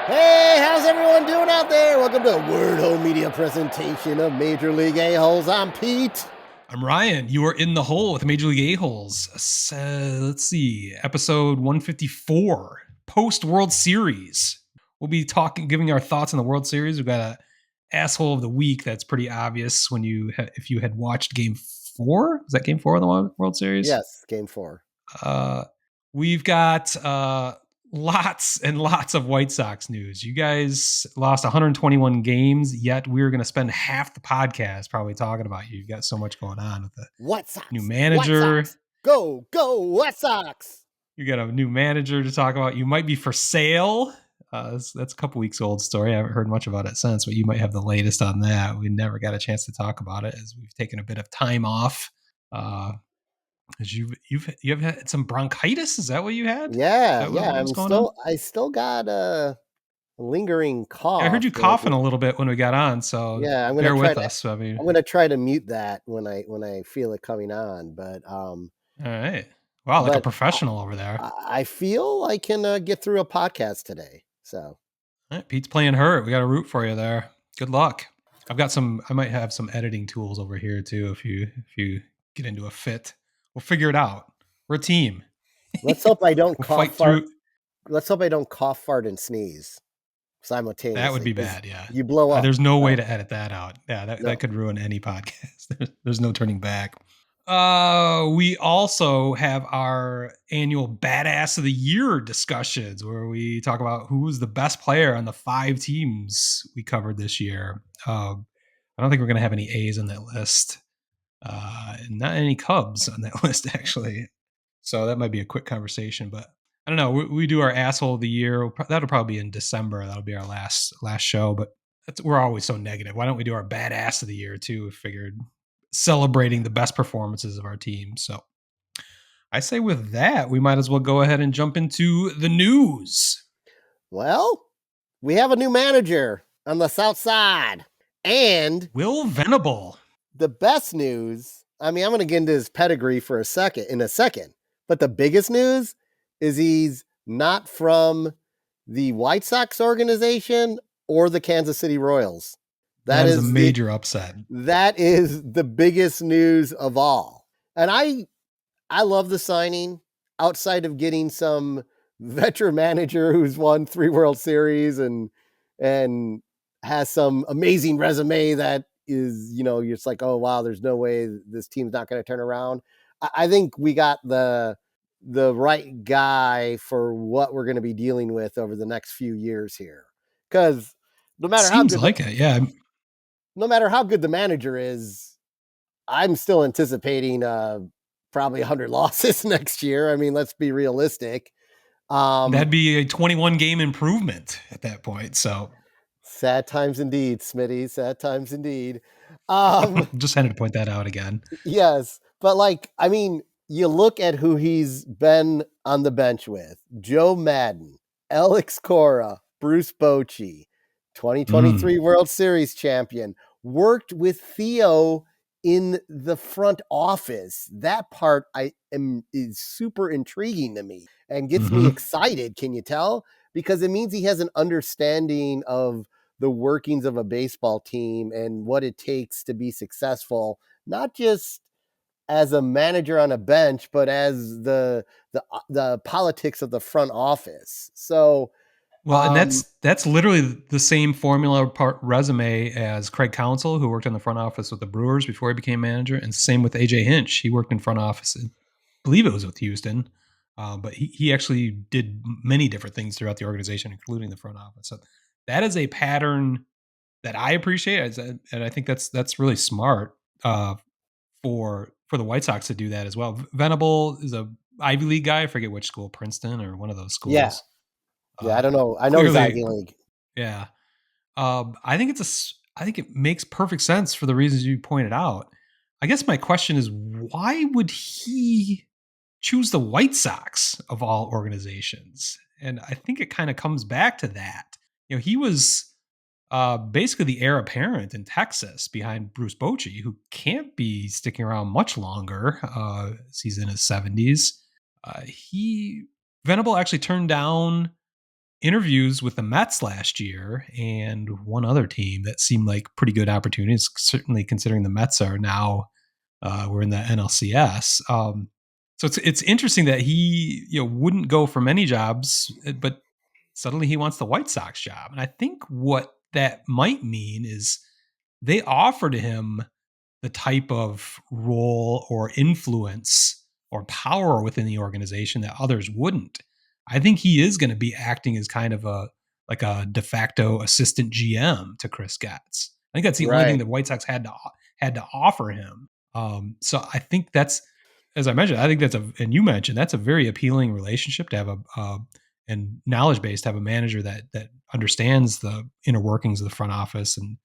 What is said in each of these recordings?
Hey, how's everyone doing out there? Welcome to a Word Home Media presentation of Major League A-Holes. I'm Pete. I'm Ryan. You are in the hole with Major League A-Holes. Let's see, episode 154, post-World Series. We'll be giving our thoughts on the World Series. We've got a asshole of the week that's pretty obvious if you had watched Game 4. Is that Game 4 of the World Series? Yes, Game 4. We've got lots and lots of White Sox news. You guys lost 121 games, yet we're going to spend half the podcast probably talking about you. You've got so much going on with the White Sox. new manager. White Sox. Go, White Sox. You got a new manager to talk about. You might be for sale. That's a couple weeks old story. I haven't heard much about it since, but you might have the latest on that. We never got a chance to talk about it as we've taken a bit of time off. Because you've had some bronchitis. Is that what you had? Yeah. I still got a lingering cough. Yeah, I heard you coughing a little bit when we got on, so yeah, bear with us. I mean, I'm gonna try to mute that when I feel it coming on. But all right. Wow, like a professional over there. I feel I can get through a podcast today. So all right, Pete's playing hurt. We got to root for you there. Good luck. I might have some editing tools over here too. If you get into a fit, we'll figure it out. We're a team. Let's hope I don't cough fart. Let's hope I don't cough, fart, and sneeze simultaneously. That would be bad. Yeah, you blow up. There's no way to edit that out. Yeah, that could ruin any podcast. There's no turning back. We also have our annual Badass of the Year discussions where we talk about who was the best player on the 5 teams we covered this year. I don't think we're going to have any A's on that list. Not any Cubs on that list, actually. So that might be a quick conversation, but I don't know. We do our asshole of the year. That'll probably be in December. That'll be our last show, but we're always so negative. Why don't we do our badass of the year too? We figured celebrating the best performances of our team. So I say with that, we might as well go ahead and jump into the news. Well, we have a new manager on the South Side and Will Venable. The best news, I mean, I'm going to get into his pedigree in a second, but the biggest news is he's not from the White Sox organization or the Kansas City Royals. That is a major upset. That is the biggest news of all. And I love the signing outside of getting some veteran manager who's won 3 World Series and has some amazing resume that is, you're just like, oh, wow, there's no way this team's not going to turn around. I think we got the right guy for what we're going to be dealing with over the next few years here. Because no matter how good no matter how good the manager is, I'm still anticipating probably 100 losses next year. I mean, let's be realistic. That'd be a 21 game improvement at that point. So sad times indeed, Smitty. Sad times indeed. Just had to point that out again. Yes. But you look at who he's been on the bench with: Joe Madden, Alex Cora, Bruce Bochy, 2023 World Series champion, worked with Theo in the front office. That part is super intriguing to me and gets me excited. Can you tell? Because it means he has an understanding of the workings of a baseball team and what it takes to be successful, not just as a manager on a bench, but as the politics of the front office. So, well, and that's literally the same formula resume as Craig Counsell, who worked in the front office with the Brewers before he became manager, and same with AJ Hinch. He worked in front office, I believe it was with Houston, but he actually did many different things throughout the organization, including the front office. So that is a pattern that I appreciate, and I think that's really smart for the White Sox to do that as well. Venable is a Ivy League guy. I forget which school, Princeton or one of those schools. Yeah. I don't know. I know it's Ivy League. Yeah. I think it makes perfect sense for the reasons you pointed out. I guess my question is, why would he choose the White Sox of all organizations? And I think it kind of comes back to that. He was basically the heir apparent in Texas behind Bruce Bochy, who can't be sticking around much longer. He's in his 70s. Venable actually turned down interviews with the Mets last year and one other team that seemed like pretty good opportunities, certainly considering the Mets are now we're in the NLCS. So it's interesting that he wouldn't go for many jobs, but suddenly he wants the White Sox job. And I think what that might mean is they offered him the type of role or influence or power within the organization that others wouldn't. I think he is going to be acting as kind of a de facto assistant GM to Chris Getz. I think that's the only thing that White Sox had to offer him. So I think that's, as I mentioned, I think and you mentioned that's a very appealing relationship to have and knowledge base to have a manager that understands the inner workings of the front office and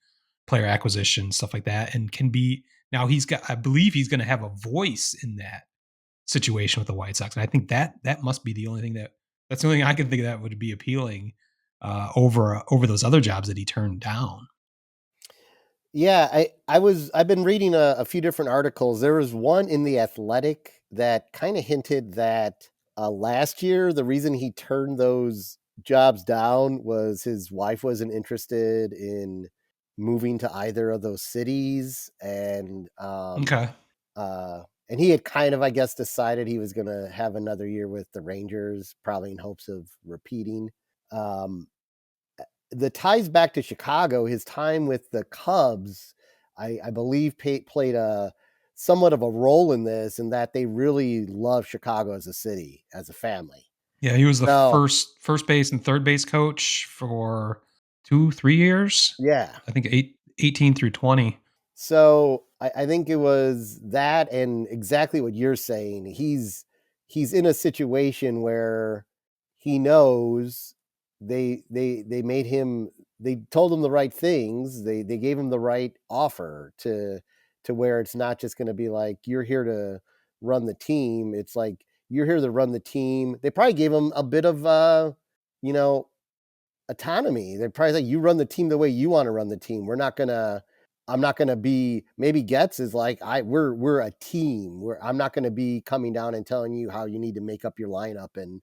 player acquisition, stuff like that, and can be now I believe he's going to have a voice in that situation with the White Sox. And I think that must be the only thing that's the only thing I can think of that would be appealing over those other jobs that he turned down. Yeah, I've been reading a few different articles. There was one in The Athletic that kind of hinted that last year the reason he turned those jobs down was his wife wasn't interested in moving to either of those cities, and Okay. And he had kind of, I guess, decided he was going to have another year with the Rangers, probably in hopes of repeating. The ties back to Chicago, his time with the Cubs, I believe played a somewhat of a role in this, in that they really love Chicago as a city, as a family. Yeah, he was the first base and third base coach for 2-3 years. Yeah. I think 18 through 20. So I think it was that, and exactly what you're saying. He's in a situation where he knows they made him, they told him the right things. They gave him the right offer to where it's not just going to be like, you're here to run the team. It's like, you're here to run the team. They probably gave him a bit of autonomy. They're probably like, you run the team the way you want to run the team. I'm not going to be, maybe Getz is like, we're a team. I'm not going to be coming down and telling you how you need to make up your lineup and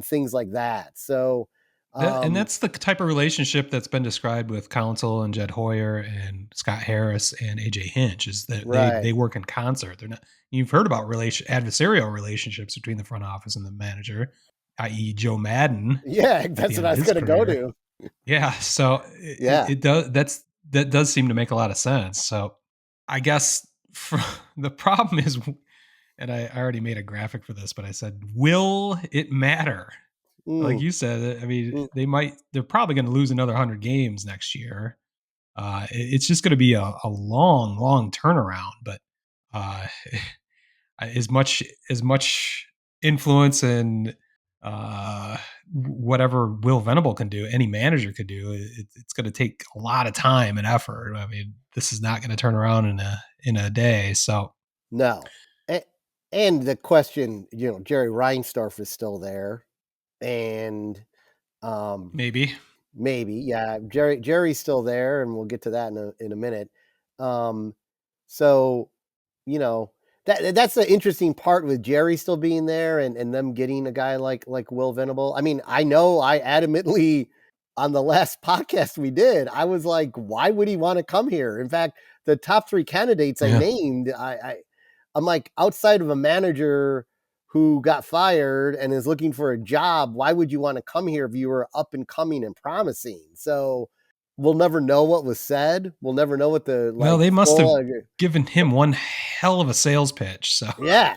things like that. So, and that's the type of relationship that's been described with Counsell and Jed Hoyer and Scott Harris and AJ Hinch, is that they work in concert. They're not, you've heard about adversarial relationships between the front office and the manager, i.e. Joe Madden. Yeah, that's what I was going to go to. Yeah. So it does, that does seem to make a lot of sense. So I guess the problem is, and I already made a graphic for this, but I said, will it matter? Like you said, I mean, they're probably going to lose another 100 games next year. It's just going to be a long turnaround, but as much influence and whatever Will Venable can do, any manager could do, it's going to take a lot of time and effort. I mean, this is not going to turn around in a day. So no. And the question, Jerry Reinsdorf is still there. And maybe, yeah, Jerry's still there, and we'll get to that in a minute. So, that's the interesting part with Jerry still being there and them getting a guy like Will Venable. I mean, I know I adamantly, on the last podcast we did, I was like, why would he want to come here? In fact, the top 3 candidates I named, I'm like, outside of a manager who got fired and is looking for a job, why would you want to come here if you were up and coming and promising? So we'll never know what was said. We'll never know what they must have given him one hell of a sales pitch. So yeah,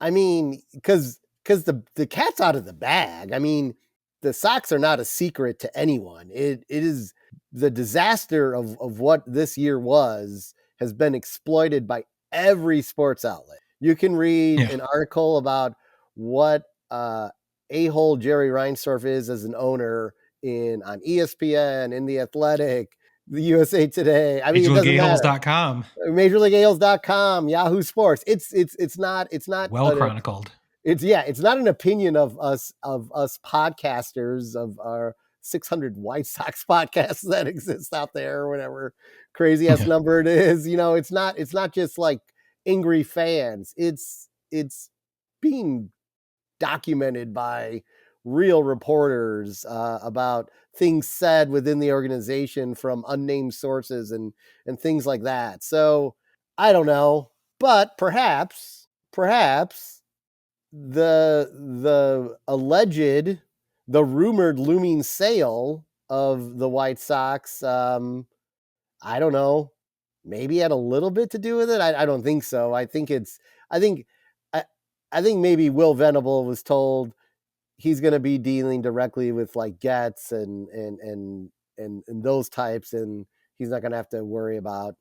I mean, because the cat's out of the bag. I mean, the Sox are not a secret to anyone. It is the disaster of what this year has been exploited by every sports outlet. You can read an article about what a-hole Jerry Reinsdorf is as an owner on ESPN, in The Athletic, the USA Today. I mean, MajorLeagueAhles.com. MajorLeagueAhles.com, Yahoo Sports. It's not well chronicled. It's not an opinion of us podcasters, of our 600 White Sox podcasts that exist out there, or whatever crazy ass number it is. It's not just like angry fans. It's being documented by real reporters about things said within the organization from unnamed sources and things like that. So I don't know, but perhaps the alleged, the rumored looming sale of the White Sox, I don't know, maybe had a little bit to do with it. I don't think so. I think I think I think maybe Will Venable was told he's going to be dealing directly with like Getz and those types, and he's not going to have to worry about,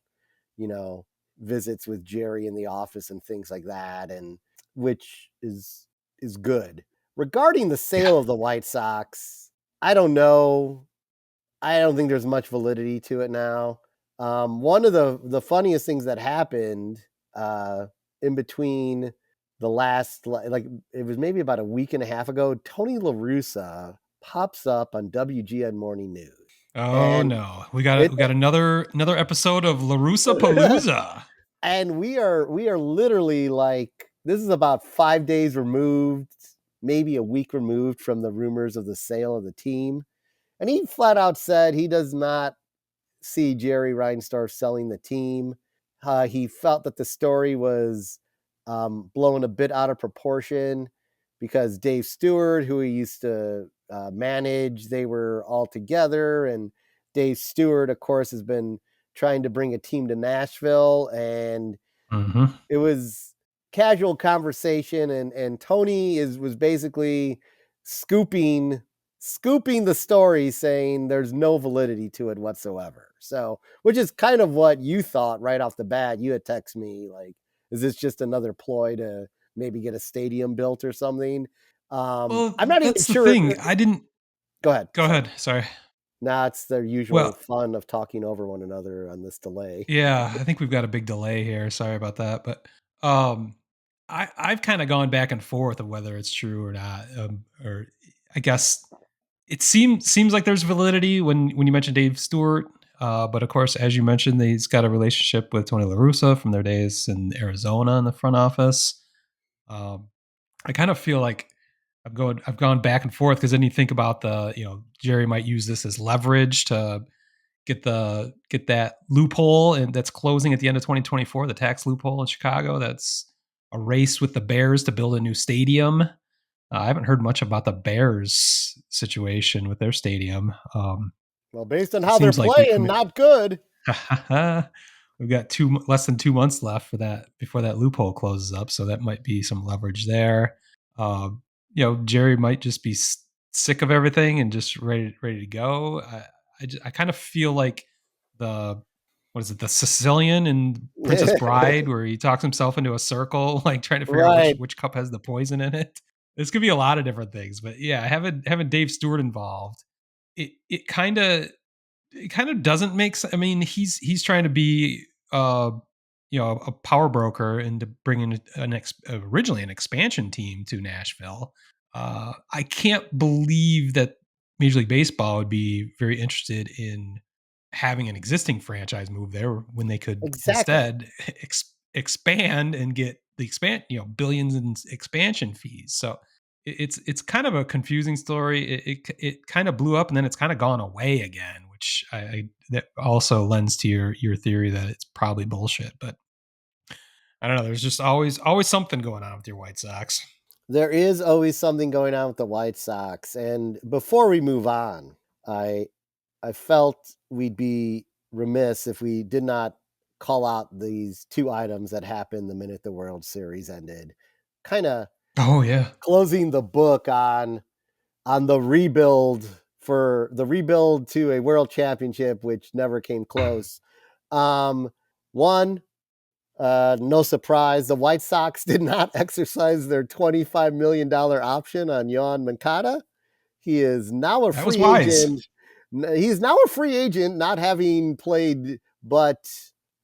visits with Jerry in the office and things like that, and which is good. Regarding the Yeah. sale of the White Sox, I don't know. I don't think there's much validity to it now. One of the funniest things that happened in between the last, like it was maybe about a week and a half ago, Tony La Russa pops up on WGN Morning News. Oh And no, we got another episode of LaRussa Palooza. And we are literally like, this is about 5 days removed, maybe a week removed from the rumors of the sale of the team. And he flat out said he does not see Jerry Reinsdorf selling the team. He felt that the story was blown a bit out of proportion because Dave Stewart, who he used to manage, they were all together. And Dave Stewart, of course, has been trying to bring a team to Nashville. And it was casual conversation. And Tony was basically scooping the story, saying there's no validity to it whatsoever. So, which is kind of what you thought right off the bat. You had texted me like, is this just another ploy to maybe get a stadium built or something? Well, I'm not even that's the sure. thing. I didn't. Go ahead. Go ahead. Sorry. Nah, it's their usual fun of talking over one another on this delay. Yeah, I think we've got a big delay here. Sorry about that, but I've kind of gone back and forth of whether it's true or not. Or I guess it seems like there's validity when you mentioned Dave Stewart. But of course, as you mentioned, he's got a relationship with Tony La Russa from their days in Arizona in the front office. I kind of feel like I've gone back and forth because then you think about Jerry might use this as leverage to get that loophole and that's closing at the end of 2024, the tax loophole in Chicago. That's a race with the Bears to build a new stadium. I haven't heard much about the Bears situation with their stadium. Well, based on how they're playing, not good. We've got less than 2 months left for that before that loophole closes up, so that might be some leverage there. Jerry might just be sick of everything and just ready to go. I kind of feel like the Sicilian in Princess Bride, where he talks himself into a circle, like trying to figure out which cup has the poison in it. This could be a lot of different things, but yeah, having Dave Stewart involved, it kind of doesn't make sense. I mean, he's trying to be a power broker and to bring in originally an expansion team to Nashville. I can't believe that Major League Baseball would be very interested in having an existing franchise move there when they could instead expand and get the billions in expansion fees. So it's kind of a confusing story. It kind of blew up and then it's kind of gone away again, which that also lends to your theory that it's probably bullshit. But I don't know. There's just always something going on with your White Sox. There is always something going on with the White Sox. And before we move on, I felt we'd be remiss if we did not call out these two items that happened the minute the World Series ended. Kind of closing the book on the rebuild to a world championship, which never came close. One, no surprise, the White Sox did not exercise their $25 million option on Yoan Moncada. He is now a free agent. He's now a free agent, not having played, but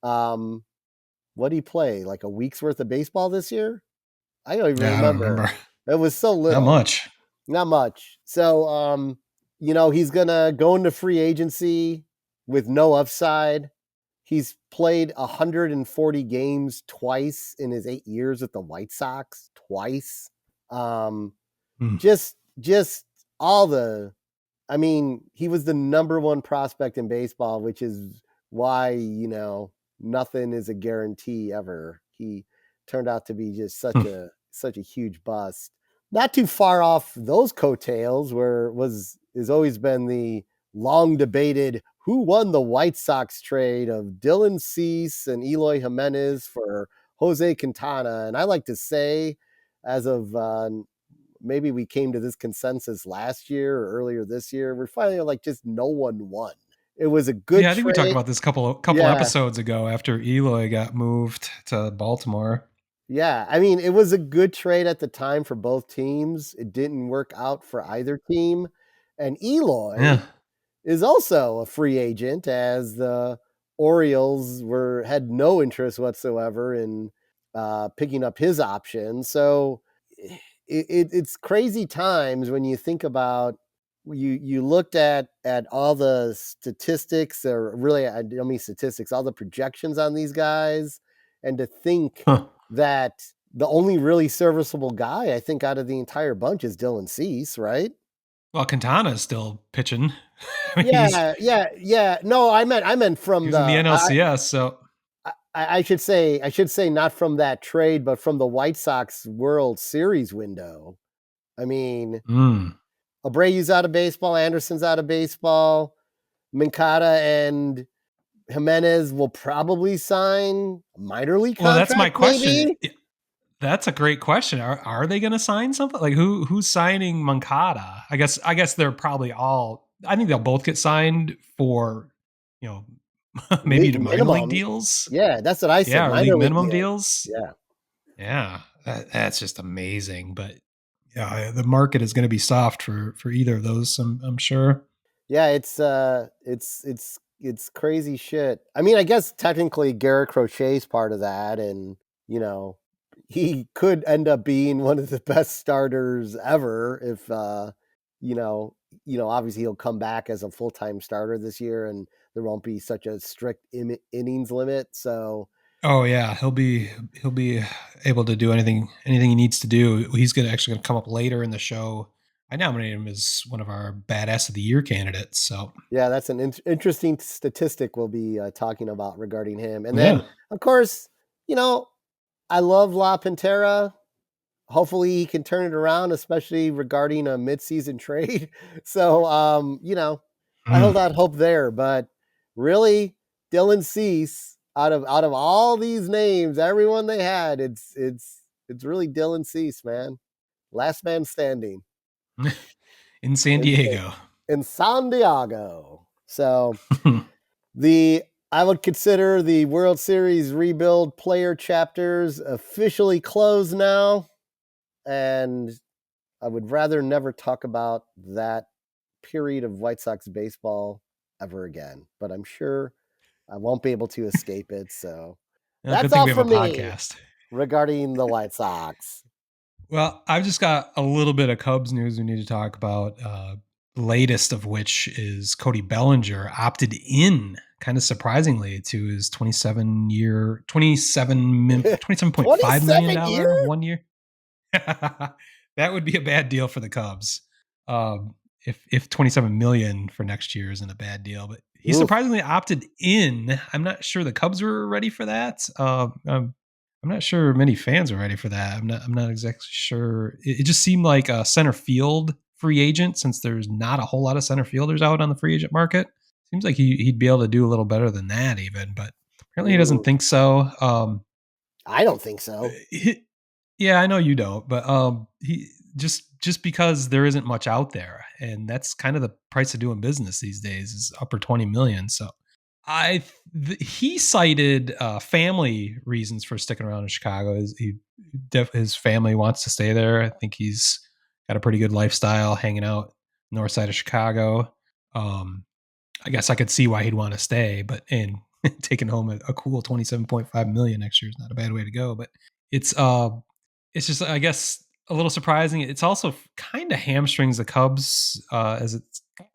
what did he play? Like a week's worth of baseball this year? I don't even remember. I don't remember. It was so little. Not much. So, he's going to go into free agency with no upside. He's played 140 games twice in his 8 years with the White Sox, twice. Just just all the, I mean, he was the number one prospect in baseball, which is why, nothing is a guarantee ever. He turned out to be just such a huge bust. Not too far off those coattails where has always been the long debated who won the White Sox trade of Dylan Cease and Eloy Jimenez for Jose Quintana. And I like to say, as of maybe we came to this consensus last year or earlier this year, we're finally like just no one won. It was a good I think we talked trade. about this couple episodes ago after Eloy got moved to Baltimore. Yeah, I mean, it was a good trade at the time for both teams. It didn't work out for either team. And Eloy is also a free agent, as the Orioles had no interest whatsoever in picking up his option. So it's crazy times when you think about, you looked at all the statistics, or really, I don't mean statistics, all the projections on these guys, and to think that the only really serviceable guy, I think, out of the entire bunch is Dylan Cease, right? Well, Quintana is still pitching. I mean, yeah. No, I meant from the NLCS. So I should say not from that trade, but from the White Sox World Series window. I mean, Abreu's out of baseball, Anderson's out of baseball, Moncada and Jimenez will probably sign a minor league contract. Well, that's my question. Maybe? That's a great question. Are they going to sign something? Like who's signing Moncada? I guess they're probably all. I think they'll both get signed for, maybe to minor league deals. Yeah, that's what I said. Yeah, or league minimum deals. Yeah. That's just amazing. But yeah, the market is going to be soft for either of those. I'm sure. Yeah, it's crazy shit. I mean, I guess technically Garrett Crochet is part of that, and he could end up being one of the best starters ever if obviously he'll come back as a full-time starter this year, and there won't be such a strict innings limit. So oh yeah, he'll be able to do anything he needs to do. He's actually gonna come up later in the show. I nominated him as one of our badass of the year candidates. So yeah, that's an interesting statistic we'll be talking about regarding him. And then, of course, I love La Pantera. Hopefully he can turn it around, especially regarding a midseason trade. So, I hold out hope there. But really, Dylan Cease, out of all these names, everyone they had, it's really Dylan Cease, man. Last man standing. In San Diego. In San Diego. So I would consider the World Series rebuild player chapters officially closed now. And I would rather never talk about that period of White Sox baseball ever again. But I'm sure I won't be able to escape it. So that's all for me podcast regarding the White Sox. Well, I've just got a little bit of Cubs news we need to talk about. Latest of which is Cody Bellinger opted in, kind of surprisingly, to his $27.5 million 1 year. That would be a bad deal for the Cubs. If 27 million for next year isn't a bad deal, but he surprisingly opted in. I'm not sure the Cubs were ready for that. I'm not sure many fans are ready for that. I'm not exactly sure. It just seemed like a center field free agent, since there's not a whole lot of center fielders out on the free agent market. Seems like he'd be able to do a little better than that even, but apparently he doesn't think so. I don't think so. Yeah, I know you don't, but he just because there isn't much out there, and that's kind of the price of doing business these days, is upper 20 million. So he cited family reasons for sticking around in Chicago. His family wants to stay there. I think he's got a pretty good lifestyle hanging out north side of Chicago. I guess I could see why he'd want to stay, but taking home a cool 27.5 million next year is not a bad way to go. But it's just, I guess, a little surprising. It's also kind of hamstrings the Cubs as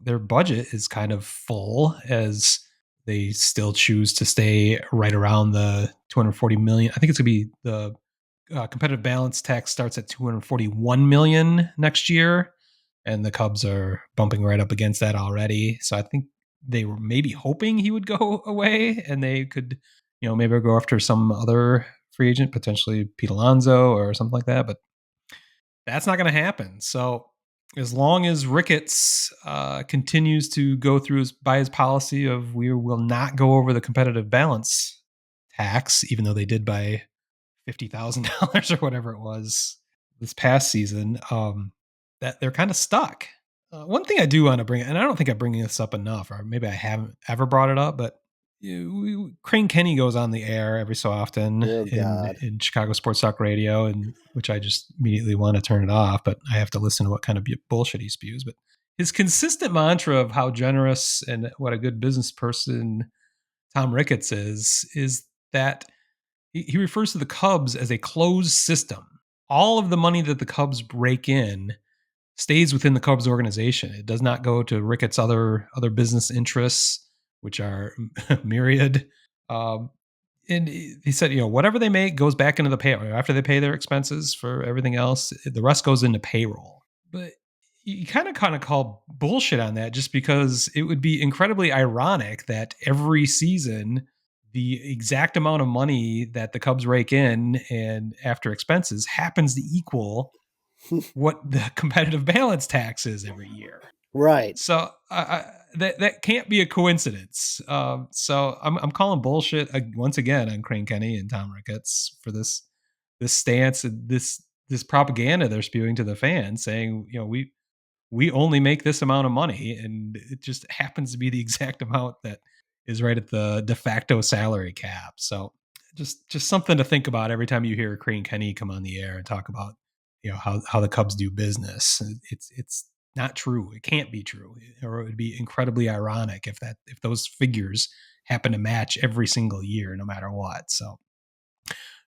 their budget is kind of full, as they still choose to stay right around the 240 million. I think it's going to be the competitive balance tax starts at 241 million next year. and the Cubs are bumping right up against that already. So I think they were maybe hoping he would go away and they could, maybe go after some other free agent, potentially Pete Alonso or something like that. But that's not going to happen. So as long as Ricketts continues to go through by his policy of we will not go over the competitive balance tax, even though they did by $50,000 or whatever it was this past season, that they're kind of stuck. One thing I do want to bring, and I don't think I bring this up enough, or maybe I haven't ever brought it up, but Crane Kenny goes on the air every so often in Chicago Sports Talk Radio, and which I just immediately want to turn it off, but I have to listen to what kind of bullshit he spews. But his consistent mantra of how generous and what a good business person Tom Ricketts is that he refers to the Cubs as a closed system. All of the money that the Cubs break in stays within the Cubs organization. It does not go to Ricketts' other business interests, which are myriad. And he said, whatever they make goes back into the payroll. After they pay their expenses for everything else, the rest goes into payroll. But you kind of call bullshit on that, just because it would be incredibly ironic that every season the exact amount of money that the Cubs rake in and after expenses happens to equal what the competitive balance tax is every year. Right. So that can't be a coincidence. So I'm calling bullshit once again on Crane Kenny and Tom Ricketts for this stance and this propaganda they're spewing to the fans, saying we only make this amount of money, and it just happens to be the exact amount that is right at the de facto salary cap. So just something to think about every time you hear Crane Kenny come on the air and talk about how the Cubs do business. It's not true. It can't be true, or it would be incredibly ironic if those figures happen to match every single year, no matter what. So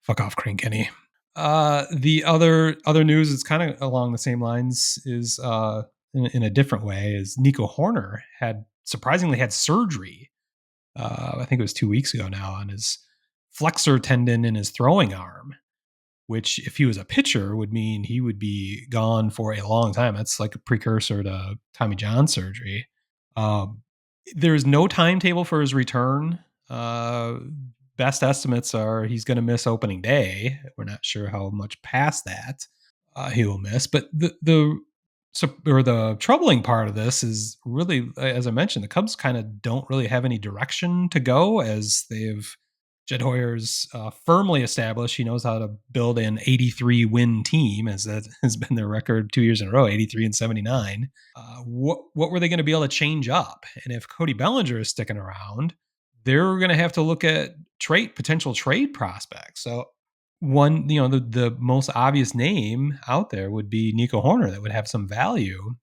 fuck off, Crane Kenny. The other news is kind of along the same lines, is in a different way, is Nico Hoerner surprisingly had surgery. I think it was 2 weeks ago now, on his flexor tendon in his throwing arm, which if he was a pitcher would mean he would be gone for a long time. That's like a precursor to Tommy John surgery. There's no timetable for his return. Best estimates are he's going to miss opening day. We're not sure how much past that he will miss. But the troubling part of this is really, as I mentioned, the Cubs kind of don't really have any direction to go, as they've Jed Hoyer's firmly established he knows how to build an 83 win team, as that has been their record 2 years in a row, 83 and 79. What were they going to be able to change up? And if Cody Bellinger is sticking around, they're going to have to look at potential trade prospects. So one, the most obvious name out there would be Nico Hoerner, that would have some value.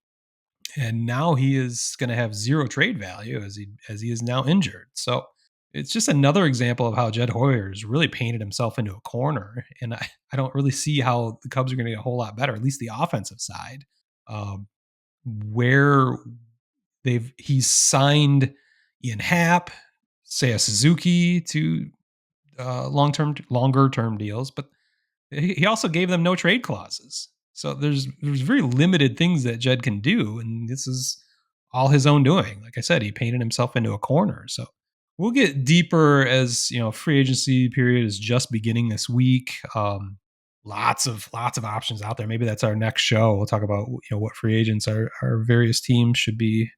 And now he is going to have zero trade value as he is now injured. So it's just another example of how Jed Hoyer has really painted himself into a corner. And I don't really see how the Cubs are going to get a whole lot better, at least the offensive side, where he's signed Ian Happ, Seiya Suzuki to longer term deals, but he also gave them no trade clauses. So there's very limited things that Jed can do, and this is all his own doing. Like I said, he painted himself into a corner. So we'll get deeper as free agency period is just beginning this week. Lots of options out there. Maybe that's our next show. We'll talk about what free agents our various teams should be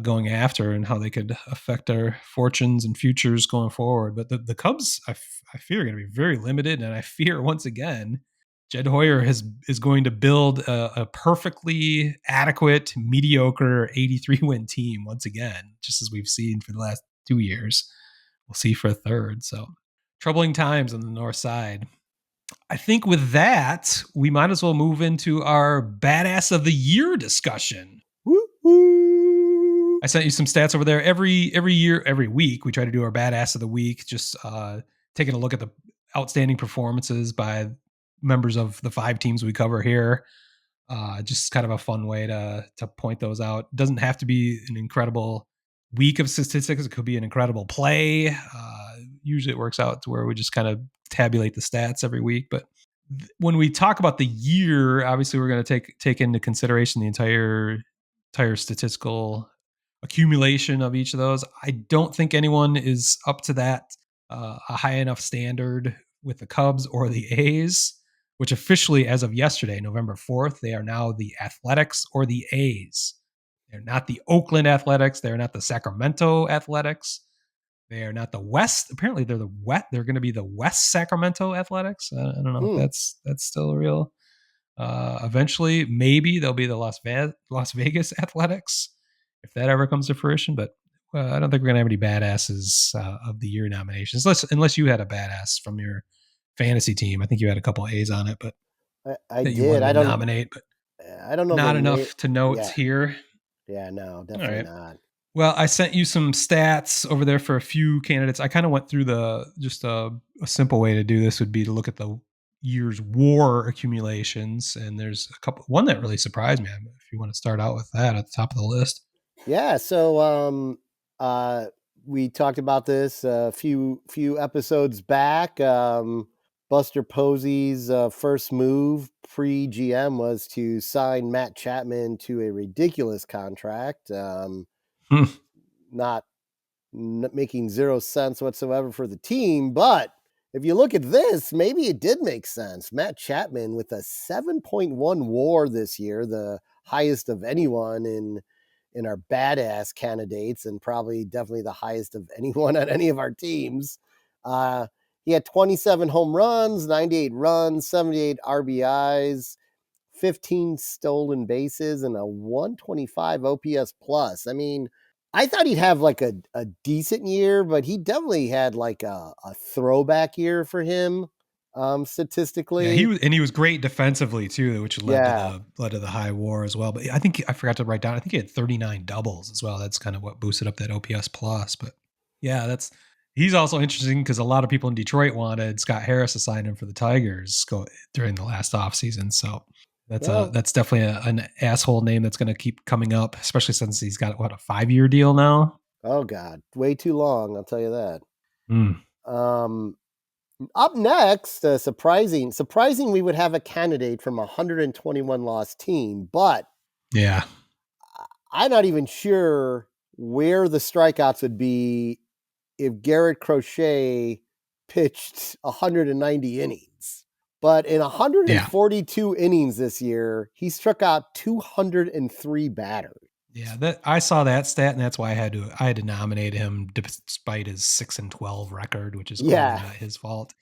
going after, and how they could affect our fortunes and futures going forward. But the Cubs, I fear, are going to be very limited, and I fear once again Jed Hoyer is going to build a perfectly adequate, mediocre 83 win team once again, just as we've seen for the last 2 years. We'll see for a third. So troubling times on the north side. I think with that, we might as well move into our badass of the year discussion. Woo-hoo. I sent you some stats over there. Every year, every week, we try to do our badass of the week, just taking a look at the outstanding performances by members of the 5 teams we cover here. Just kind of a fun way to point those out. It doesn't have to be an incredible week of statistics. It could be an incredible play. Usually it works out to where we just kind of tabulate the stats every week. But when we talk about the year, obviously we're going to take into consideration the entire statistical accumulation of each of those. I don't think anyone is up to that a high enough standard with the Cubs or the A's, which officially, as of yesterday, November 4th, they are now the Athletics or the A's. They're not the Oakland Athletics. They're not the Sacramento Athletics. They are not the West. Apparently, they're the West. They're going to be the West Sacramento Athletics. I don't know if that's still real. Eventually, maybe they'll be the Las Vegas Athletics if that ever comes to fruition. But I don't think we're gonna have any badasses of the year nominations, unless you had a badass from your fantasy team. I think you had a couple A's on it, but I that did. you wanted to nominate, but I don't know. Not enough to note here. Yeah, no, definitely not. Well, I sent you some stats over there for a few candidates. I kind of went through just a simple way to do this would be to look at the year's WAR accumulations, and there's one that really surprised me. If you want to start out with that at the top of the list. Yeah, so we talked about this a few episodes back. Buster Posey's first move pre-GM was to sign Matt Chapman to a ridiculous contract. Not making zero sense whatsoever for the team, but if you look at this, maybe it did make sense. Matt Chapman with a 7.1 WAR this year, the highest of anyone in our badass candidates, and definitely the highest of anyone on any of our teams. He had 27 home runs, 98 runs, 78 RBIs, 15 stolen bases, and a 125 OPS plus. I mean, I thought he'd have like a decent year, but he definitely had like a throwback year for him, statistically. Yeah, he was great defensively too, which led to the high WAR as well. But I think I forgot to write down. I think he had 39 doubles as well. That's kind of what boosted up that OPS plus. But yeah, he's also interesting because a lot of people in Detroit wanted Scott Harris to sign him for the Tigers during the last offseason. So that's definitely an asshole name that's going to keep coming up, especially since he's got a 5-year deal now. Oh God, way too long. I'll tell you that. Up next, surprising, we would have a candidate from a 121 loss team, but yeah, I'm not even sure where the strikeouts would be if Garrett Crochet pitched 190 innings. But in 142 innings this year, he struck out 203 batters. Yeah, I saw that stat, and that's why I had to nominate him despite his 6-12 record, which is clearly not his fault.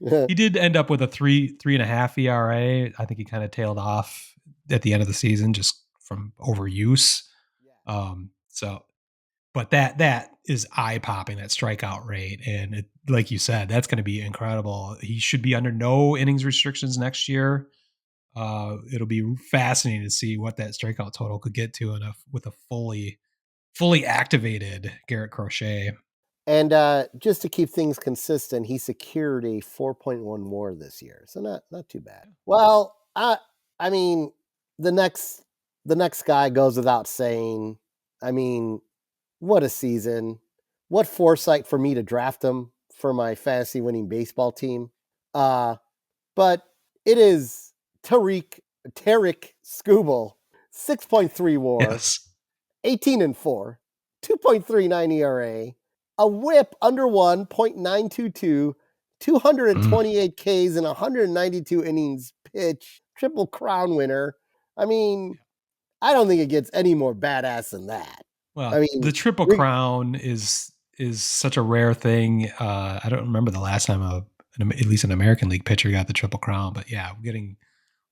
He did end up with a 3.5 ERA. I think he kind of tailed off at the end of the season just from overuse. But that is eye popping, that strikeout rate, and like you said, that's going to be incredible. He should be under no innings restrictions next year. It'll be fascinating to see what that strikeout total could get to with a fully activated Garrett Crochet. And just to keep things consistent, he secured a 4.1 WAR this year, so not too bad. Well, I mean, the next guy goes without saying. I mean, what a season! What foresight for me to draft him for my fantasy winning baseball team. But it is Tarik Skubal, 6.3 WAR, 18-4, 2.39 ERA, a whip under 1, 0.922, 228 Ks and 192 innings pitched, Triple Crown winner. I mean, I don't think it gets any more badass than that. Well, I mean, the Triple Crown is such a rare thing. I don't remember the last time at least an American League pitcher got the Triple Crown, but yeah, leading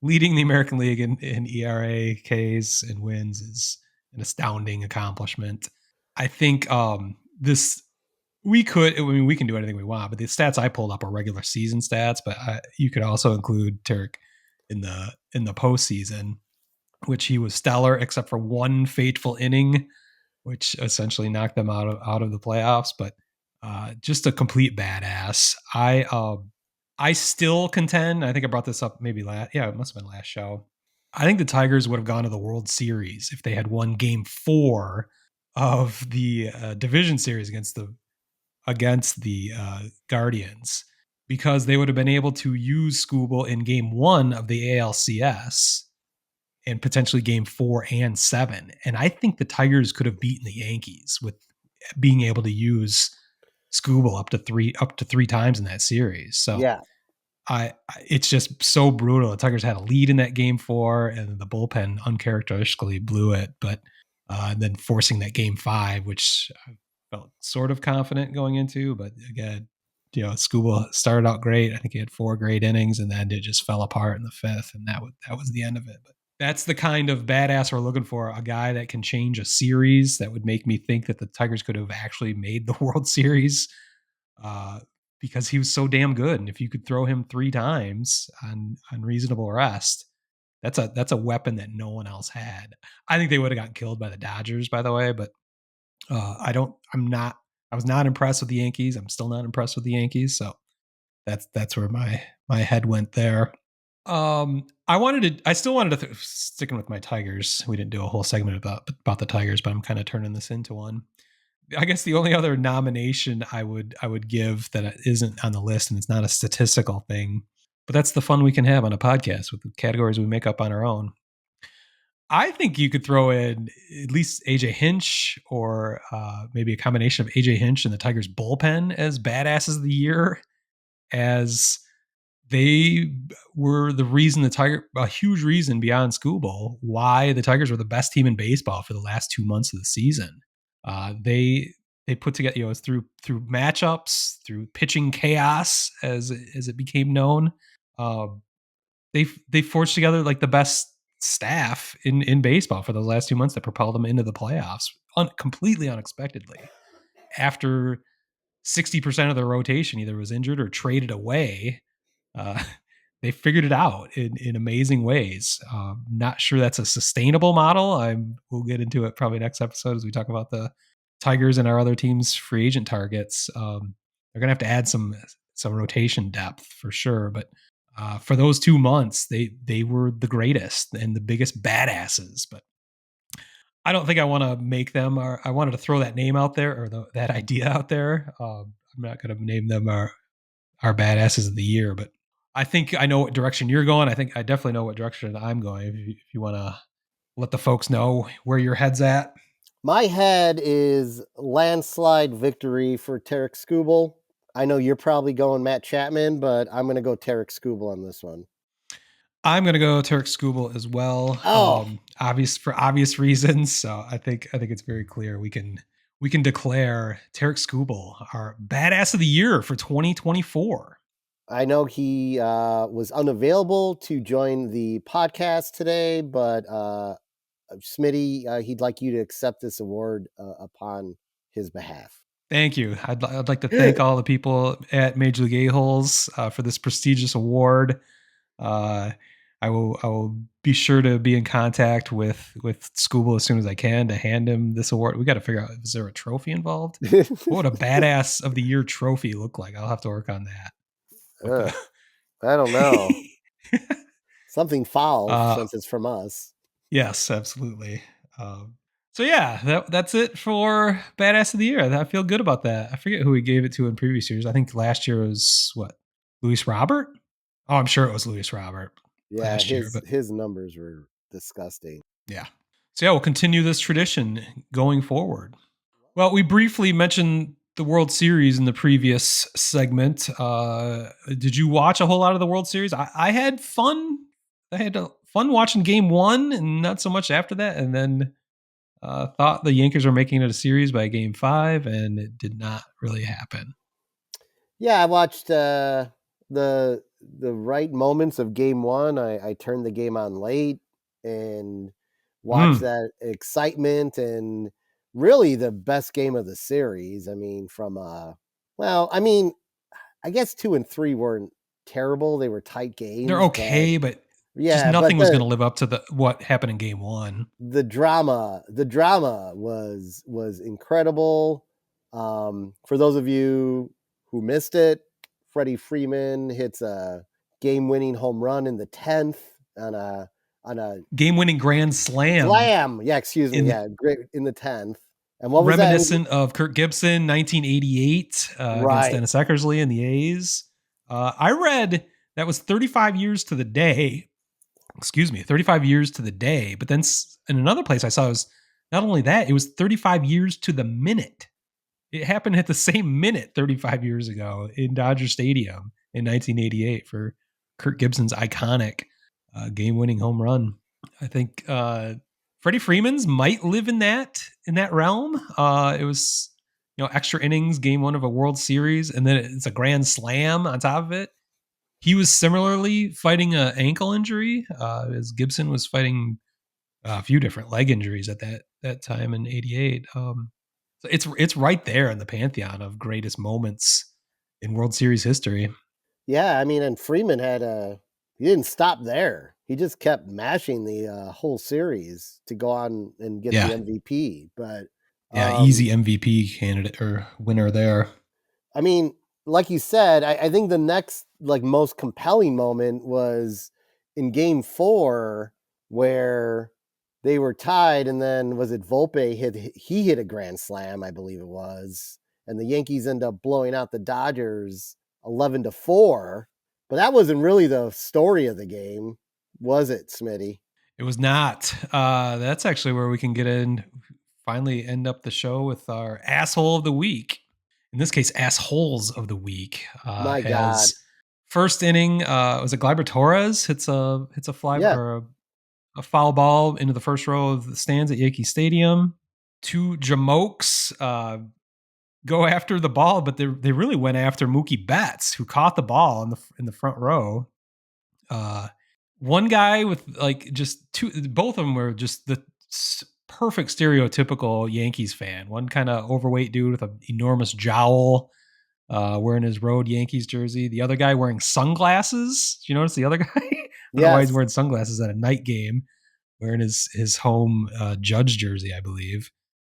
the American League in ERA, Ks, and wins is an astounding accomplishment. I think we can do anything we want, but the stats I pulled up are regular season stats, but you could also include Tarik in the postseason, which he was stellar except for one fateful inning, which essentially knocked them out of the playoffs. But just a complete badass. I still contend. I think I brought this up maybe it must have been last show. I think the Tigers would have gone to the World Series if they had won Game 4 of the division series against the Guardians. because they would have been able to use Skubal in game 1 of the ALCS and potentially game 4 and 7. And I think the Tigers could have beaten the Yankees with being able to use Skubal up to three times in that series. So yeah, it's just so brutal. The Tigers had a lead in that game 4, and the bullpen uncharacteristically blew it. But then forcing that game 5, which I felt sort of confident going into, but again, Skubal started out great. I think he had 4 great innings, and then it just fell apart in the 5th, and that was the end of it. But that's the kind of badass we're looking for, a guy that can change a series that would make me think that the Tigers could have actually made the World Series because he was so damn good. And if you could throw him 3 times on reasonable rest, that's a weapon that no one else had. I think they would have gotten killed by the Dodgers, by the way, but I was not impressed with the Yankees. I'm still not impressed with the Yankees. So that's where my head went there. I still wanted to sticking with my Tigers. We didn't do a whole segment about the Tigers, but I'm kind of turning this into one. I guess the only other nomination I would give that isn't on the list, and it's not a statistical thing, but that's the fun we can have on a podcast with the categories we make up on our own. I think you could throw in at least AJ Hinch, or maybe a combination of AJ Hinch and the Tigers bullpen as badasses of the year, as they were the reason a huge reason beyond Skubal, why the Tigers were the best team in baseball for the last 2 months of the season. They put together, through matchups, through pitching chaos, as it became known. They forged together like the best staff in baseball for those last 2 months that propelled them into the playoffs completely unexpectedly. After 60% of their rotation either was injured or traded away, they figured it out in amazing ways. Not sure that's a sustainable model. We'll get into it probably next episode as we talk about the Tigers and our other teams' free agent targets. They're gonna have to add some rotation depth for sure, but for those 2 months, they were the greatest and the biggest badasses. But I don't think I want to make them. Or I wanted to throw that name out there, or that idea out there. I'm not going to name them our badasses of the year, but I think I know what direction you're going. I think I definitely know what direction I'm going. If you want to let the folks know where your head's at. My head is landslide victory for Tarik Skubal. I know you're probably going Matt Chapman, but I'm going to go Tarik Skubal on this one. I'm going to go Tarik Skubal as well. For obvious reasons. So I think it's very clear we can declare Tarik Skubal our badass of the year for 2024. I know he was unavailable to join the podcast today, but Smitty, he'd like you to accept this award upon his behalf. Thank you. I'd like to thank all the people at Major League A-Holes for this prestigious award. I will be sure to be in contact with Skubal as soon as I can to hand him this award. We got to figure out, is there a trophy involved? What would a badass of the year trophy look like? I'll have to work on that. I don't know. Something foul since it's from us. Yes, absolutely. So yeah, that's it for badass of the year. I feel good about that. I forget who we gave it to in previous years. I think last year was Luis Robert? Oh, I'm sure it was Luis Robert. Yeah, his numbers were disgusting. Yeah. So yeah, we'll continue this tradition going forward. Well, we briefly mentioned the World Series in the previous segment. Did you watch a whole lot of the World Series? I had fun. I had fun watching Game 1 and not so much after that. And then thought the Yankees were making it a series by Game 5, and it did not really happen. Yeah, I watched the right moments of Game 1. I turned the game on late and watched that excitement, and really the best game of the series. I mean, I guess 2 and 3 weren't terrible. They were tight games. They're okay, but just nothing was going to live up to what happened in Game 1. The drama was incredible. For those of you who missed it, Freddie Freeman hits a game-winning home run in the 10th on a game-winning grand slam. Yeah, excuse me. Great in the 10th. And what was reminiscent of Kirk Gibson, 1988, against Dennis Eckersley and the A's. I read that was 35 years to the day. 35 years to the day. But then in another place I saw it was not only that, it was 35 years to the minute. It happened at the same minute 35 years ago in Dodger Stadium in 1988 for Kirk Gibson's iconic game-winning home run. I think Freddie Freeman's might live in that realm. It was extra innings, game one of a World Series, and then it's a grand slam on top of it. He was similarly fighting an ankle injury, as Gibson was fighting a few different leg injuries at that time in '88. So it's right there in the pantheon of greatest moments in World Series history. Yeah, I mean, and Freeman he didn't stop there. He just kept mashing the whole series to go on and get the MVP. But easy MVP candidate or winner there. I mean, like you said, I think the next most compelling moment was in Game 4 where they were tied, and then was it Volpe hit a grand slam, I believe it was, and the Yankees end up blowing out the Dodgers 11-4. But that wasn't really the story of the game, was it, Smitty? It was not. That's actually where we can get in. Finally, end up the show with our asshole of the week. In this case, assholes of the week. My God. First inning, was it Gleyber Torres hits a fly or a foul ball into the first row of the stands at Yankee Stadium. Two jamokes go after the ball, but they really went after Mookie Betts, who caught the ball in the front row. One guy with just two, both of them were just the perfect stereotypical Yankees fan. One kind of overweight dude with an enormous jowl, wearing his road Yankees jersey. The other guy wearing sunglasses. Did you notice the other guy? I don't know why he's wearing sunglasses at a night game, wearing his home Judge jersey, I believe.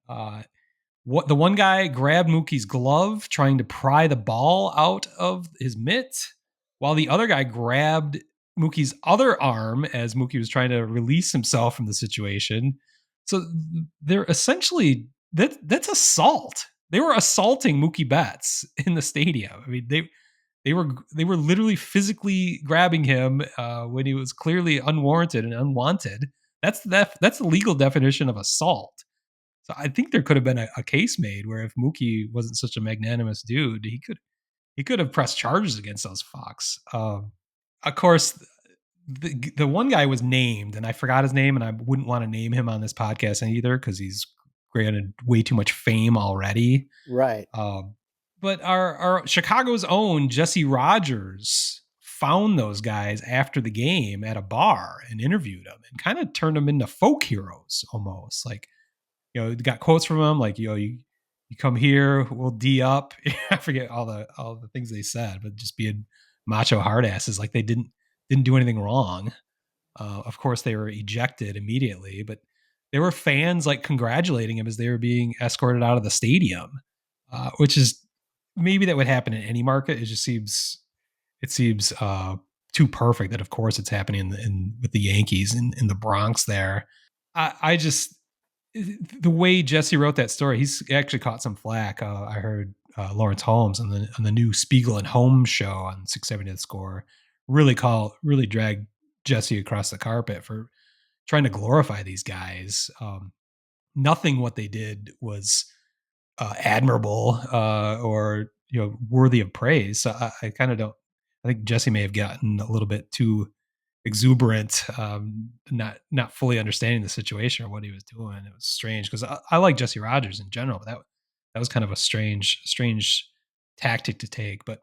The one guy grabbed Mookie's glove, trying to pry the ball out of his mitt, while the other guy grabbed Mookie's other arm as Mookie was trying to release himself from the situation. So they're essentially that's assault. They were assaulting Mookie Betts in the stadium. I mean, they were literally physically grabbing him when he was clearly unwarranted and unwanted. That's the legal definition of assault. So I think there could have been a case made where if Mookie wasn't such a magnanimous dude, he could have pressed charges against those fucks. Of course, the one guy was named, and I forgot his name, and I wouldn't want to name him on this podcast either because he's granted way too much fame already. Right. But our Chicago's own Jesse Rogers found those guys after the game at a bar and interviewed them and kind of turned them into folk heroes almost. Got quotes from them like, you come here, we'll D up. I forget all the things they said, but just being macho hardasses, like they didn't do anything wrong. Of course, they were ejected immediately, but there were fans congratulating him as they were being escorted out of the stadium, which is maybe that would happen in any market. It seems too perfect that of course it's happening with the Yankees in the Bronx there. I just, the way Jesse wrote that story, he's actually caught some flack. I heard Lawrence Holmes on the new Spiegel and Holmes show on 670 The Score really dragged Jesse across the carpet for trying to glorify these guys. Nothing what they did was admirable or worthy of praise. So I kind of don't. I think Jesse may have gotten a little bit too exuberant, not fully understanding the situation or what he was doing. It was strange because I like Jesse Rogers in general, but that was kind of a strange tactic to take. But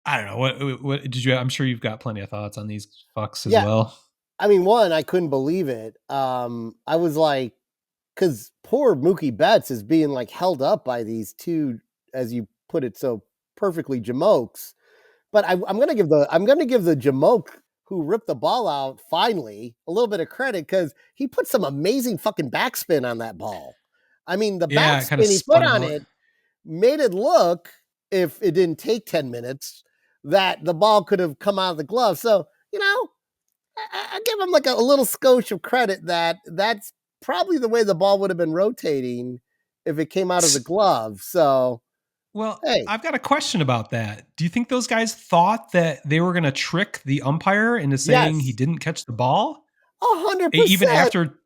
I don't know. What did you? I'm sure you've got plenty of thoughts on these fucks as well. I mean, one, I couldn't believe it. I was like, because poor Mookie Betts is being held up by these two, as you put it so perfectly, jamokes. But I'm gonna give the jamoke who ripped the ball out finally a little bit of credit because he put some amazing fucking backspin on that ball. I mean, the backspin he put on it made it look, if it didn't take 10 minutes, that the ball could have come out of the glove. So, I give him a little skosh of credit that's probably the way the ball would have been rotating if it came out of the glove. So Well, Hey, I've got a question about that. Do you think those guys thought that they were going to trick the umpire into saying he yes, didn't catch the ball? Even 100%. after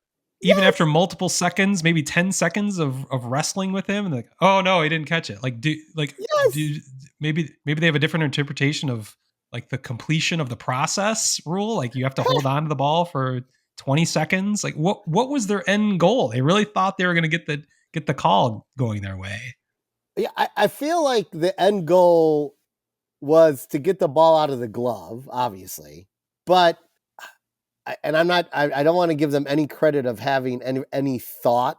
Yes, multiple seconds, maybe 10 seconds of wrestling with him, and like, oh no, he didn't catch it. yes. Do maybe they have a different interpretation of like the completion of the process rule. Like you have to hold on to the ball for 20 seconds. Like what was their end goal? They really thought they were going to get the call going their way. Yeah, I feel like the end goal was to get the ball out of the glove, obviously. But and I don't want to give them any credit of having any thought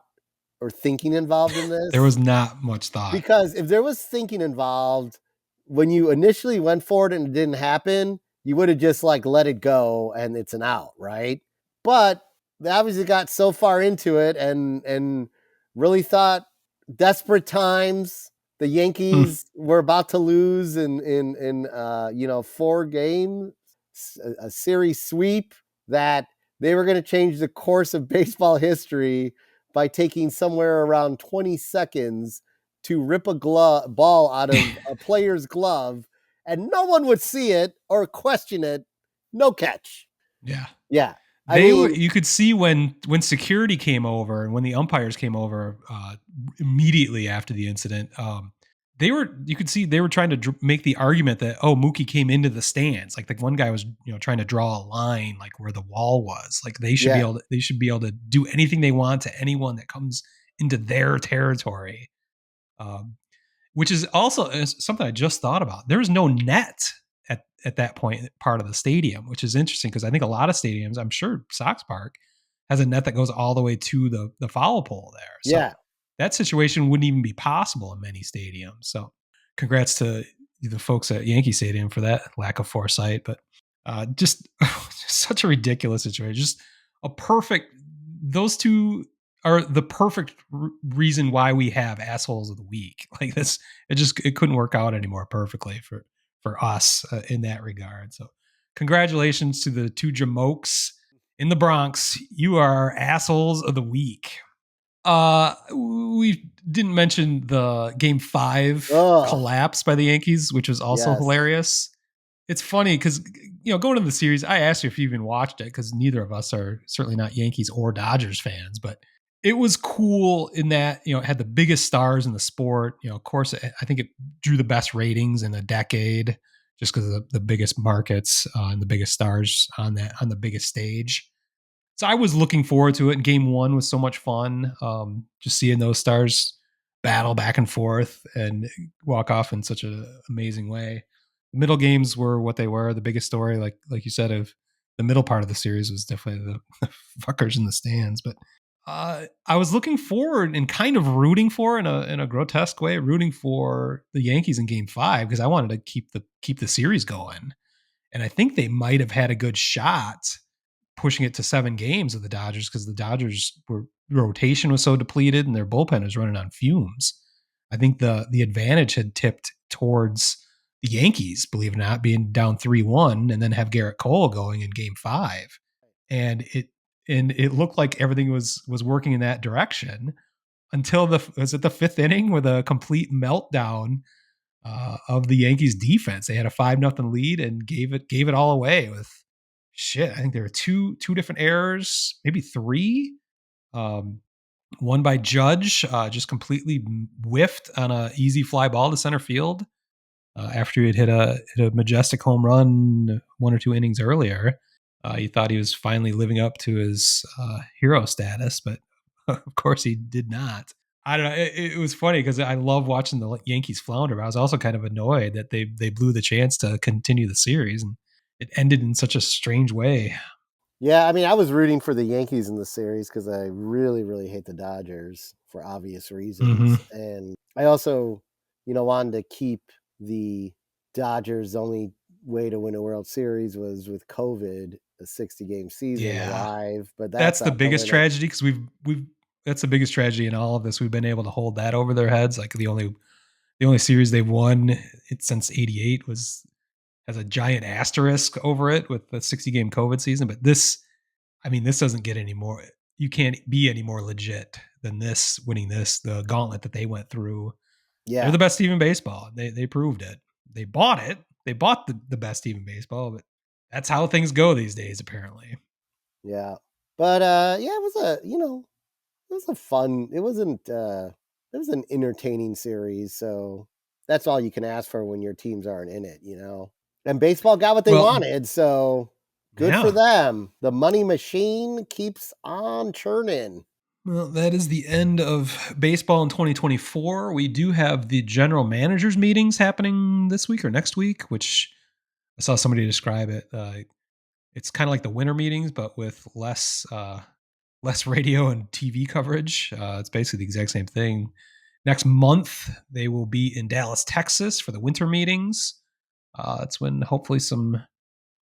or thinking involved in There this. was not much thought. Because if there was thinking involved, when you initially went for it and it didn't happen, you would have just like let it go and it's an out, right? But they obviously got so far into it and really thought desperate times. The Hmm. Yankees were about to lose in 4 games, a series sweep, that they were going to change the course of baseball history by taking somewhere around 20 seconds to rip a ball out of a player's glove, and no one would see it or question it. No catch. Yeah. Yeah. I They were. mean, You could see when security came over and when the umpires came over immediately after the incident. They were. You could see they were trying to make the argument that Mookie came into the stands. Like the one guy was trying to draw a line like where the wall was. Like yeah, they should be able to do anything they want to anyone that comes into their territory. Um, which is also something I just thought about. There was no net at that point part of the stadium, which is interesting because I think a lot of stadiums, I'm sure Sox Park has a net that goes all the way to the foul pole there. So yeah. that situation wouldn't even be possible in many stadiums. So congrats to the folks at Yankee Stadium for that lack of foresight, but just such a ridiculous situation. Just a perfect. Those two are the perfect reason why we have assholes of the week. Like this, it couldn't work out anymore perfectly for us in that regard. So congratulations to the two jamokes in the Bronx. You are assholes of the week. We didn't mention the game 5 Oh, collapse by the Yankees, which was also yes. hilarious. It's funny because going into the series, I asked you if you even watched it because neither of us are certainly not Yankees or Dodgers fans, but it was cool in that it had the biggest stars in the sport. Of course, I think it drew the best ratings in a decade just because of the biggest markets and the biggest stars on the biggest stage. So I was looking forward to it. And game 1 was so much fun. Just seeing those stars battle back and forth and walk off in such an amazing way. The middle games were what they were. The biggest story, like you said, of the middle part of the series was definitely the fuckers in the stands. But I was looking forward and kind of rooting for in a grotesque way, rooting for the Yankees in Game 5 because I wanted to keep the series going, and I think they might have had a good shot pushing it to 7 games of the Dodgers because the Dodgers rotation was so depleted and their bullpen was running on fumes. I think the advantage had tipped towards the Yankees, believe it or not, being down 3-1 and then have Garrett Cole going in game 5. And it looked like everything was working in that direction until was it the 5th inning with a complete meltdown of the Yankees defense. They had a 5-0 lead and gave it all away with shit. I think there were two different errors, maybe 3. Um, one by Judge, just completely whiffed on a easy fly ball to center field after he had hit a majestic home run 1 or 2 innings earlier. He thought he was finally living up to his hero status, but of course he did not. I don't know. It was funny because I love watching the Yankees flounder. But I was also kind of annoyed that they blew the chance to continue the series, and it ended in such a strange way. Yeah, I mean, I was rooting for the Yankees in the series because I really, really hate the Dodgers for obvious Mm-hmm. reasons. And I also, wanted to keep the Dodgers' only way to win a World Series was with COVID, a 60-game season Yeah, alive, but that's that's the out the biggest window. tragedy because we've that's the biggest tragedy in all of this. We've been able to hold that over their heads. Like the only series they've won since '88 has a giant asterisk over it with the 60-game COVID season. But this doesn't get any more. You can't be any more legit than this winning the gauntlet that they went through Yeah. They're the best team in baseball. They proved it. They bought it. They bought the best team in baseball, but that's how things go these days, apparently. Yeah. But yeah, it was it was a fun, it was an entertaining series, so that's all you can ask for when your teams aren't in it, And baseball got what they wanted, so good for them. The money machine keeps on churning. Well, that is the end of baseball in 2024. We do have the general managers meetings happening this week or next week, which I saw somebody describe it. It's kind of like the winter meetings, but with less radio and TV coverage. It's basically the exact same thing. Next month, they will be in Dallas, Texas for the winter meetings. It's when hopefully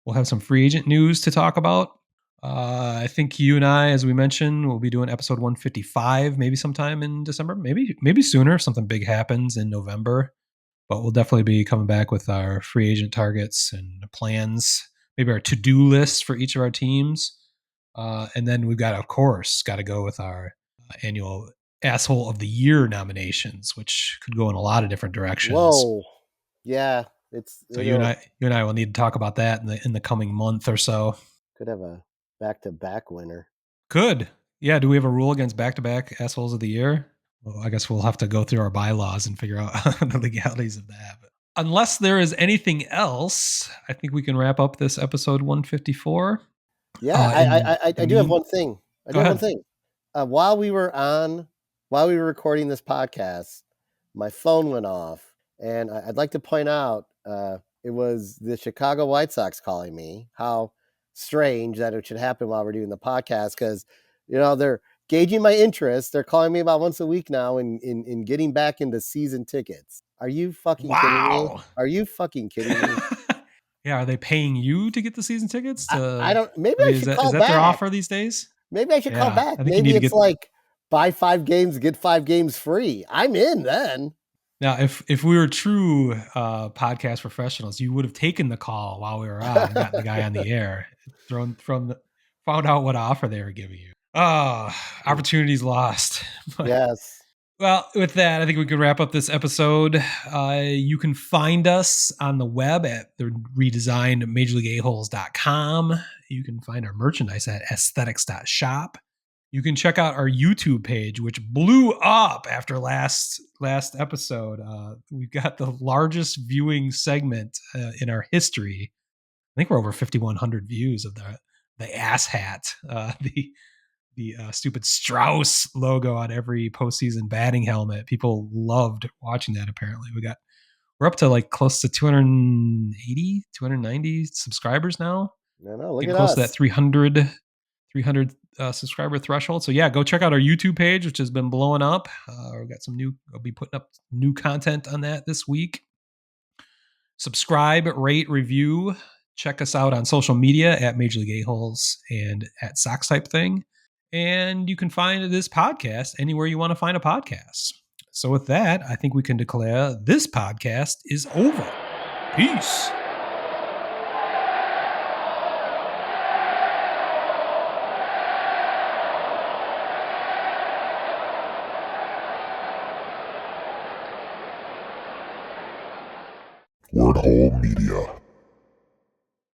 we'll have some free agent news to talk about. I think you and I, as we mentioned, will be doing episode 155 maybe sometime in December, maybe sooner if something big happens in November. But we'll definitely be coming back with our free agent targets and plans, maybe our to-do list for each of our teams. And then we've got to go with our annual Asshole of the Year nominations, which could go in a lot of different directions. Whoa. Yeah. So you and I will need to talk about that in the coming month or so. Could have a back-to-back winner. Could. Yeah. Do we have a rule against back-to-back Assholes of the Year? Well, I guess we'll have to go through our bylaws and figure out the legalities of that. But unless there is anything else, I think we can wrap up this episode 154. Yeah, I do have one thing. One thing. While we were recording this podcast, my phone went off, and I'd like to point out it was the Chicago White Sox calling me. How strange that it should happen while we're doing the podcast, because they're gauging my interest. They're calling me about once a week now in getting back into season tickets. Are you fucking kidding me? Are you fucking kidding me? Yeah, are they paying you to get the season tickets? I don't. Maybe I should call back. Is that their offer these days? Maybe I should call back. Maybe it's like buy 5 games, get 5 games free. I'm in then. Now, if we were true podcast professionals, you would have taken the call while we were on and gotten the guy on the air, found out what offer they were giving you. Oh, opportunities lost. Yes. Well, with that, I think we could wrap up this episode. You can find us on the web at the redesigned majorleagueaholes.com. You can find our merchandise at aesthetics.shop. You can check out our YouTube page, which blew up after last episode. We've got the largest viewing segment in our history. I think we're over 5,100 views of the ass hat, the stupid Strauss logo on every postseason batting helmet. People loved watching that. Apparently, we're up to like close to 280, 290 subscribers now. No, look at close us. To that 300 subscriber threshold. So yeah, go check out our YouTube page, which has been blowing up. We've got I'll be putting up new content on that this week. Subscribe, rate, review. Check us out on social media at Major League A-Holes and at Sox Type Thing. And you can find this podcast anywhere you want to find a podcast. So with that, I think we can declare this podcast is over. Peace. Wordhole Media.